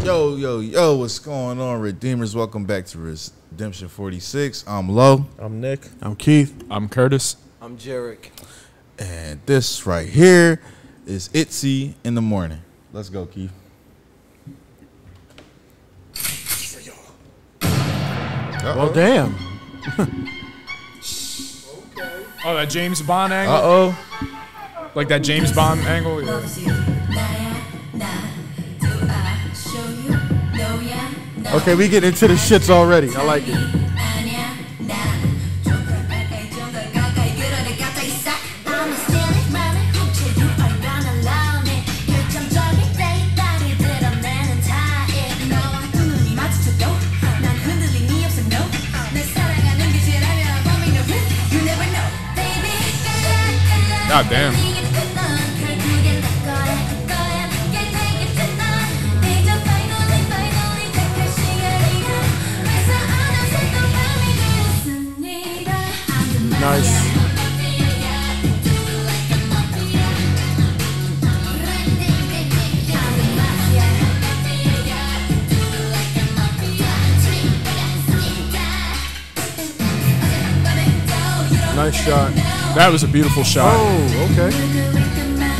Yo, yo, yo, what's going on, Redeemers? Welcome back to Redemption 46. I'm Lo. I'm Nick. I'm Keith. I'm Curtis. I'm Jarek. And this right here is ITZY in the morning. Let's go, Keith. Well, damn. Oh, that James Bond angle? Uh-oh. Like that James Bond angle? Yeah. Okay, we get into the shits already. I like it. God damn. Nice. Nice shot. That was a beautiful shot. Oh, okay.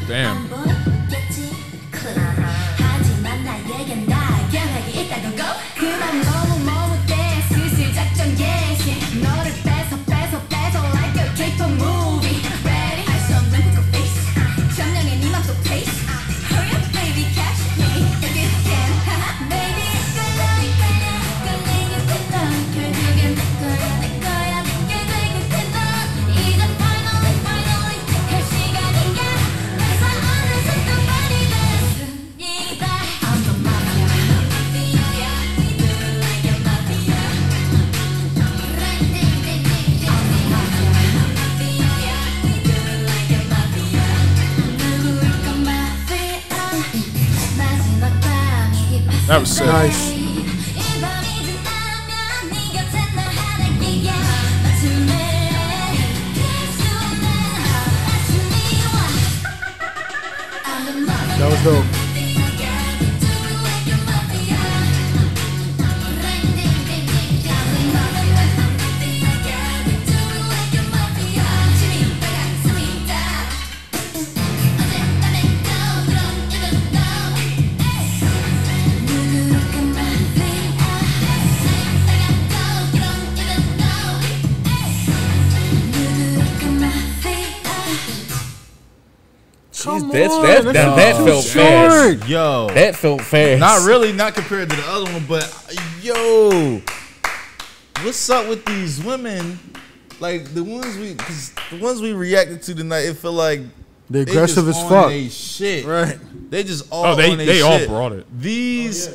Damn. That was sick. Nice. That was dope. That felt fast. Yo. That felt fast. Not really, not compared to the other one, but yo. What's up with these women? Like the ones we reacted to tonight, it felt like They're aggressive as fuck. They shit. Right. They just all Oh, on they they shit. all brought it. These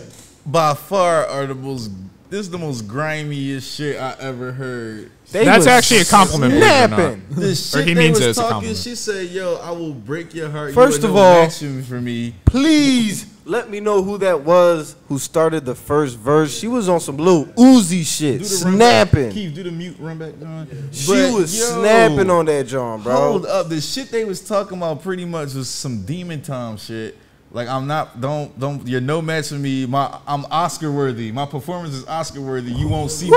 by far are the most. This is the most grimiest shit I ever heard. That's actually a compliment. Snapping. The shit he they means it was as a talking, compliment. she said, "Yo, I will break your heart." First you of are no all- action for me. Please let me know who that was who started the first verse. She was on some little Uzi shit, Do the run back. snapping. Keith, do the mute run back, John. She was snapping on that John, bro. Hold up, the shit they was talking about pretty much was some demon time shit. Like I'm not, don't. You're no match for me. I'm Oscar worthy. My performance is Oscar worthy. You won't see.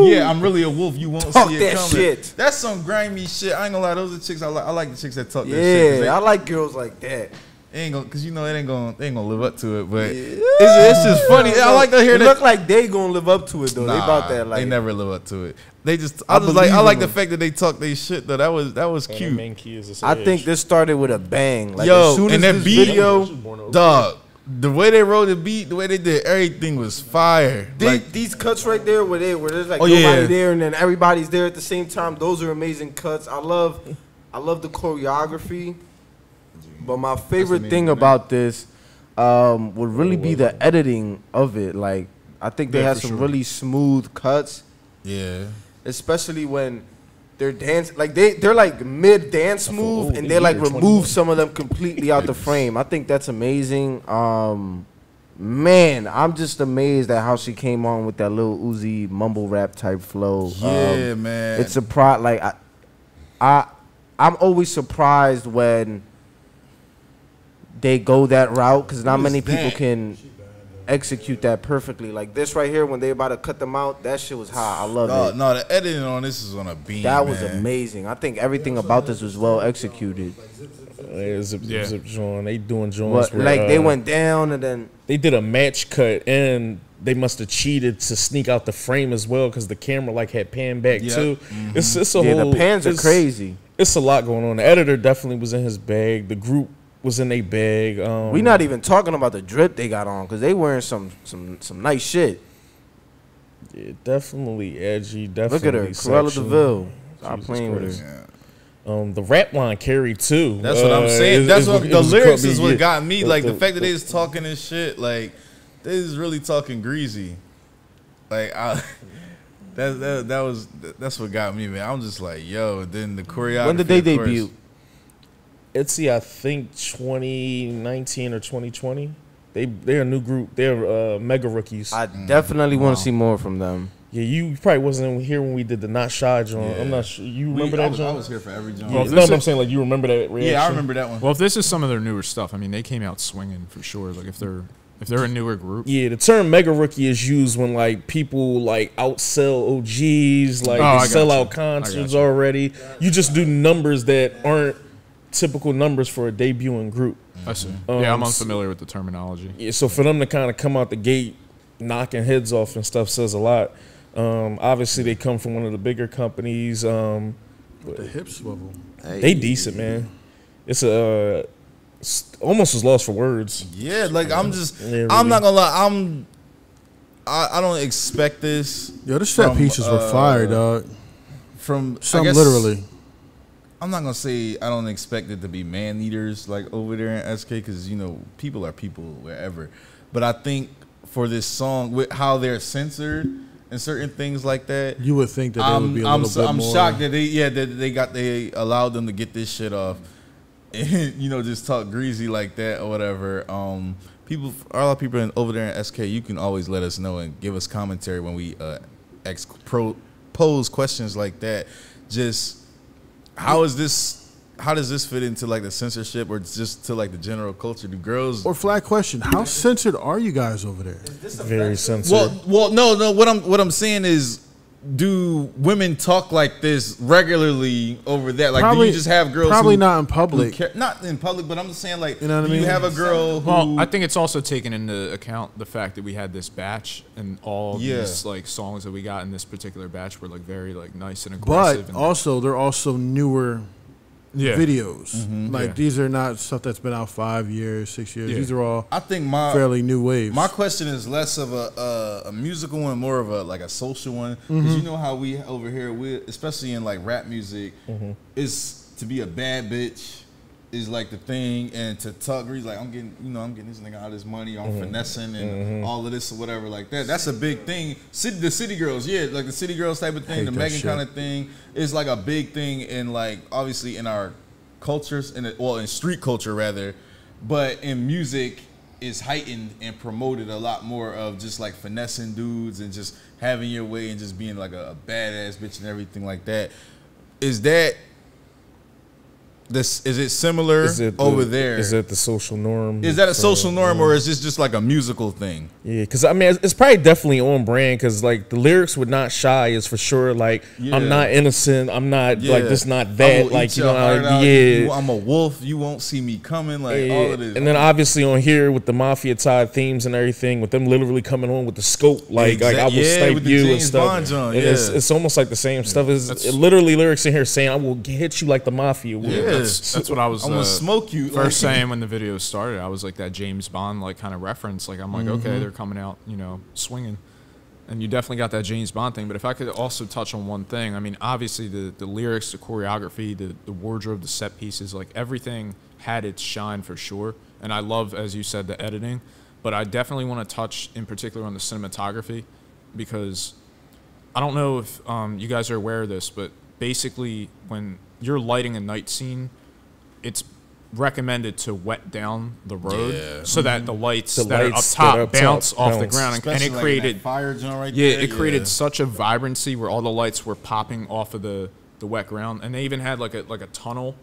Yeah, I'm really a wolf. You won't Talk see it that coming. shit. That's some grimy shit. I ain't gonna lie. Those are the chicks I like. I like the chicks that talk that shit. 'Cause Yeah, I like girls like that. they ain't gonna, cause you know they ain't gonna live up to it. But it's just funny. I like to hear It that. look like they gonna live up to it though. They Nah, about that like they never live up to it. They just I I was like I believe like in the them. fact that they talk they shit though. That was And the cute. main key is the I sage. think this started with a bang. Like Yo, as soon as and that this beat, video, dog. The way they wrote the beat, the way they did everything was fire. these cuts right there where there's like Oh, nobody yeah. there and then everybody's there at the same time. Those are amazing cuts. I love the choreography. But my favorite amazing, thing man. about this would really be the editing of it. Like I think they Yeah, had for some sure. really smooth cuts, Yeah. especially when they're dance like they're like mid dance move and they like remove some of them completely out the frame. I think that's amazing. Man, I'm just amazed at how she came on with that little Uzi mumble rap type flow. Yeah, man. It's a like I'm always surprised when they go that route because not many people can execute that perfectly. Like this right here, when they about to cut them out, that shit was hot. I love it. No, the editing on this is on a beam. That was man. amazing. I think everything about this was well executed. Zip joint. They doing joints where, like they went down and then they did a match cut and they must have cheated to sneak out the frame as well because the camera like had panned back too. It's a whole. The pans are crazy. It's a lot going on. The editor definitely was in his bag. The group was in their bag. We not even talking about the drip they got on because they wearing some nice shit. Yeah, definitely edgy. Definitely. Look at her, Cruella DeVille. Stop playing with her. Yeah. The rap line carried too. That's what I'm saying. That's what the lyrics is what got me. Like the fact that they was talking this shit, like they was really talking greasy. Like that's what got me, man. I'm just like, yo. Then the choreography. When did they debut? ITZY, I think 2019 or 2020. They're a new group. They're mega rookies. I definitely want to see more from them. Yeah, you probably wasn't here when we did the Not Shy joint. Yeah. I'm not sure. You remember that joint? I was here for every joint. Yeah, no, I'm saying like you remember that reaction. Yeah, I remember that one. Well, if this is some of their newer stuff, I mean, they came out swinging for sure. Like if they're a newer group. Yeah, the term mega rookie is used when like people like outsell OGs, like they sell out concerts already. You just do numbers that aren't typical numbers for a debuting group. I see. Yeah, I'm unfamiliar with the terminology. Yeah, so for them to kind of come out the gate knocking heads off and stuff says a lot. Obviously, they come from one of the bigger companies. The hip swivel. They decent, man. It's almost was lost for words. Yeah, like I'm just, really. I'm not gonna lie, I don't expect this. Yo, the set pieces were fire, dog. From Some I guess, literally. I'm not gonna say I don't expect it to be man eaters like over there in SK because you know people are people wherever, but I think for this song with how they're censored and certain things like that, You would think that they would be a little bit I'm more. shocked that they allowed them to get this shit off, and you know just talk greasy like that or whatever. People, a lot of people over there in SK, you can always let us know and give us commentary when we pose questions like that. Just how does this fit into like the censorship or just to like the general culture? Do girls Or flat question: how censored are you guys over there? Very censored. Well, no. What I'm saying is, do women talk like this regularly over there? Like, do you just have girls? Probably who, not in public. Not in public, but I'm just saying, like, You know what I do you mean? have a girl who? Well, I think it's also taken into account the fact that we had this batch and all these like songs that we got in this particular batch were like very like nice and aggressive. But also, they're also newer videos. Like these are not stuff that's been out 5 years, 6 years. Yeah. These are all I think fairly new waves. My question is less of a musical one, more of a like a social one. Because you know how we over here, especially in like rap music, is to be a bad bitch is like the thing, and to talk greasy, like I'm getting this nigga all this money, I'm finessing and all of this or whatever like that. That's a big thing. The city girls, like the city girls type of thing, the Megan kind of thing is like a big thing in like obviously in our cultures, in street culture rather, but in music is heightened and promoted a lot more of just like finessing dudes and just having your way and just being like a badass bitch and everything like that. Is it similar over there? Is it the social norm? Is that a social norm or is this just like a musical thing? Yeah, because I mean, it's probably definitely on brand. Because like the lyrics with "Not Shy" is for sure like I'm not innocent. I'm not like this, not that. Like you know, I'm a wolf. You won't see me coming. Like all of this. And then obviously on here with the mafia tied themes and everything, with them literally coming on with the scope, like I will snipe you and stuff. It's almost like the same stuff. It's literally lyrics in here saying I will hit you like the mafia would. Yeah. That's what I was. I'm gonna smoke you. First saying when the video started, I was like that James Bond like kind of reference. Like I'm like, okay, they're coming out, swinging, and you definitely got that James Bond thing. But if I could also touch on one thing, I mean, obviously the lyrics, the choreography, the wardrobe, the set pieces, like everything had its shine for sure. And I love, as you said, the editing. But I definitely want to touch in particular on the cinematography because I don't know if you guys are aware of this, but basically when you're lighting a night scene, it's recommended to wet down the road so that the lights that are up top bounce off the ground, and it created fire zone right there. It created such a vibrancy where all the lights were popping off of the wet ground, and they even had like a tunnel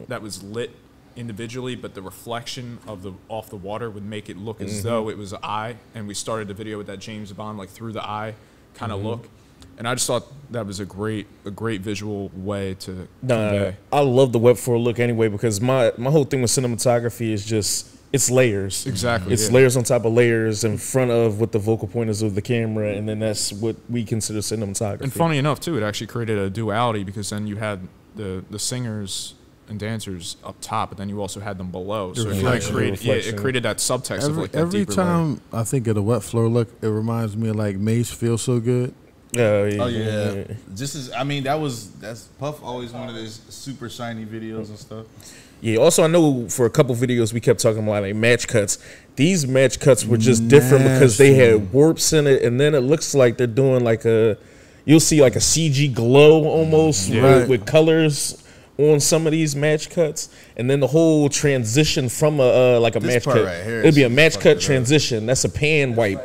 that was lit individually, but the reflection of off the water would make it look as though it was an eye. And we started the video with that James Bond like through the eye kind of look. And I just thought that was a great visual way to convey. I love the web 4 look anyway, because my whole thing with cinematography is just it's layers. Exactly. It's layers on top of layers in front of what the focal point is of the camera, and then that's what we consider cinematography. And funny enough too, it actually created a duality, because then you had the singers and dancers up top, but then you also had them below. So it created that subtext of like that every deeper time layer. I think of the wet floor look, it reminds me of like Mace Feels So Good. Yeah. Just as that's Puff always wanted his super shiny videos and stuff. Yeah. Also, I know for a couple videos we kept talking about like match cuts. These match cuts were just different because they had warps in it, and then it looks like they're doing like you'll see like a CG glow almost with colors on some of these match cuts, and then the whole transition from a match cut. Right here, it'd be a match cut transition. That's a pan wipe.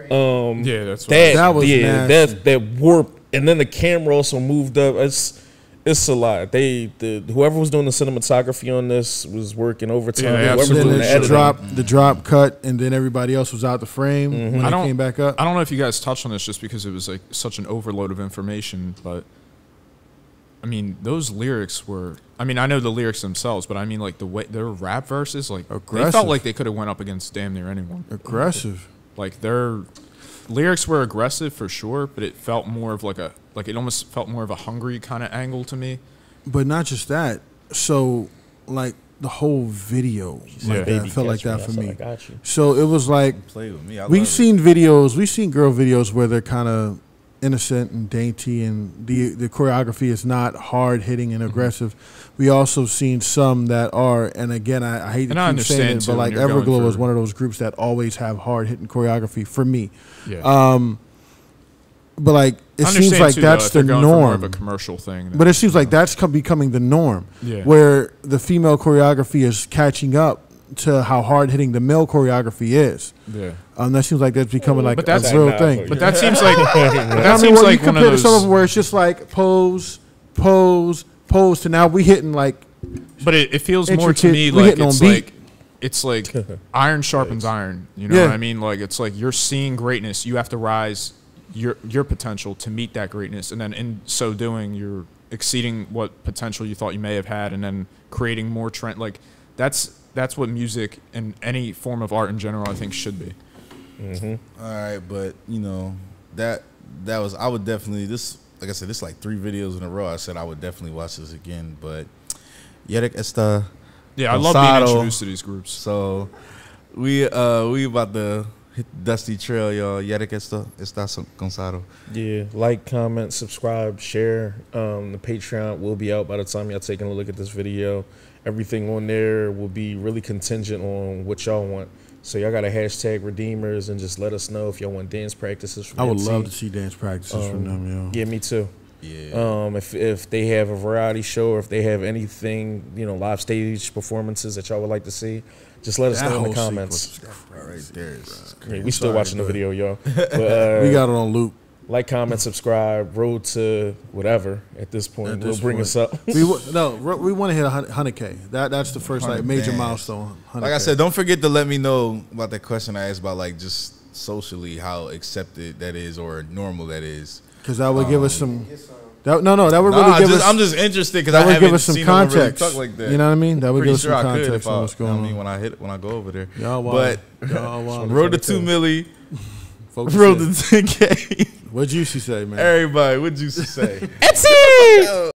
That's that was that warp, and then the camera also moved up. It's a lot. Whoever was doing the cinematography on this was working overtime. Yeah, whoever was doing the drop cut, and then everybody else was out the frame when they came back up. I don't know if you guys touched on this just because it was like such an overload of information, but I mean those lyrics were. I mean I know the lyrics themselves, but I mean like the way their rap verses, like they felt like they could have went up against damn near anyone. Aggressive. Like their lyrics were aggressive for sure, but it felt more of it almost felt more of a hungry kind of angle to me. But not just that. So like the whole video felt like that for me. So it was like play with me. we've seen girl videos where they're kind of innocent and dainty, and the choreography is not hard hitting and aggressive. We also seen some that are, and again I hate to keep saying it, but like Everglow is one of those groups that always have hard hitting choreography for me. But like it seems like that's the norm. More of a commercial thing, but it seems like that's becoming the norm, where the female choreography is catching up to how hard hitting the male choreography is. That seems like that's becoming like a real thing. But that seems like you compare to some of them where it's just like pose, pose, pose to now we hitting like. But it feels more to me like it's like iron sharpens iron. You know what I mean? Like it's like you're seeing greatness. You have to rise your potential to meet that greatness, and then in so doing, you're exceeding what potential you thought you may have had, and then creating more trend. Like that's what music and any form of art in general, I think, should be. All right, but you know that was I would definitely like I said, this like 3 videos in a row. I said I would definitely watch this again, but Yerek esta. Yeah, I love being introduced to these groups. So we about to hit the dusty trail, y'all. Yerek esta Gonzalo. Yeah, like, comment, subscribe, share. The Patreon will be out by the time y'all taking a look at this video. Everything on there will be really contingent on what y'all want. So y'all got a hashtag Redeemers, and just let us know if y'all want dance practices from I would love to see dance practices from them, yo. Yeah, me too. Yeah. If they have a variety show, or if they have anything, live stage performances that y'all would like to see, just let us know in the comments. Right there. We still watching the video, y'all. But, we got it on loop. Like, comment, subscribe. Road to whatever at this point. Will bring us up. we want to hit 100K. That's the first major milestone. 100K. Like I said, don't forget to let me know about that question I asked about, like, just socially how accepted that is or normal that is. Because that would give us some. That would really give us. I'm just interested because that would give us some context. Really talk like that. You know what I mean? That would give us some context on what's going on. I mean, when I go over there. Y'all but road to 2 milli. Road to 10K. What Juicy say, man? Everybody, what Juicy say? Etsy!